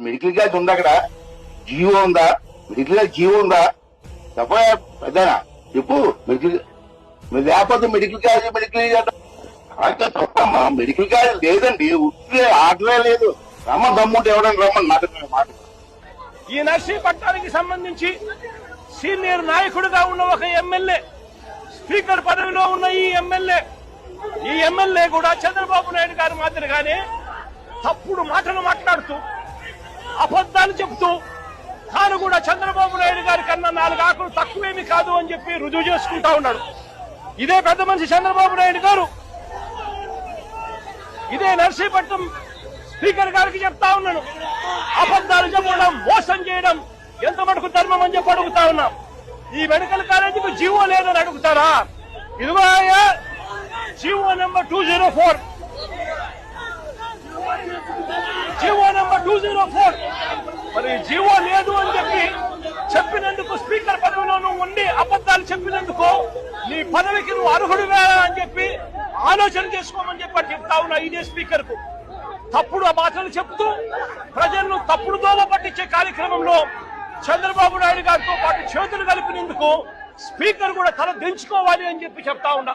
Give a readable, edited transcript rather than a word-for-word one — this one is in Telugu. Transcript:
మెడికల్ కాలేజ్ ఉందా అక్కడ? జీవో ఉందా? మెడికల్ కాలేజ్ జీవో ఉందా? చెప్పా పెద్దనా చెప్పు. లేకపోతే మెడికల్ కాలేజ్ తప్పమ్మా. మెడికల్ కాలేజ్ లేదండి, ఉత్తే ఆర్డరే లేదు. రమ్మ దమ్ముంటే ఎవడని రమ్మని మాట. ఈ నర్సీపట్నానికి సంబంధించి సీనియర్ నాయకుడిగా ఉన్న ఒక ఎమ్మెల్యే, స్పీకర్ పదవిలో ఉన్న ఈ ఎమ్మెల్యే కూడా చంద్రబాబు నాయుడు గారి మాదిరిగానే తప్పుడు మాటలు మాట్లాడుతూ అబద్దాలు చెబుతూ తాను కూడా చంద్రబాబు నాయుడు గారి కన్నా 4 ఆకులు తక్కువేమి కాదు అని చెప్పి రుజువు చేసుకుంటా ఉన్నాడు. ఇదే పెద్ద మనిషి చంద్రబాబు నాయుడు గారు ఇదే నర్సీపట్నం స్పీకర్ గారికి చెప్తా ఉన్నాను, అబద్దాలు చెప్పడం, మోసం చేయడం ఎంత మటుకు ధర్మం అని చెప్పి అడుగుతా ఉన్నాం. ఈ మెడికల్ కాలేజీకి జీవో లేదని అడుగుతారా? ఇదిగో జీవో నెంబర్ 204, మరి జీవో లేదు అని చెప్పినందుకు స్పీకర్ పదవిలో నువ్వు ఉండి అబద్దాలు చెప్పినందుకు నీ పదవికి నువ్వు అర్హుడివా అని చెప్పి ఆలోచన చేసుకోమని చెప్పి చెప్తా ఉన్నా. ఇదే స్పీకర్ కు తప్పుడు మాటలు చెప్తూ ప్రజలను తప్పుడు దోవ పట్టించే కార్యక్రమంలో చంద్రబాబు నాయుడు గారితో పాటు చేతులు కలిపినందుకు స్పీకర్ కూడా తల దించుకోవాలి అని చెప్పి చెప్తా ఉన్నా.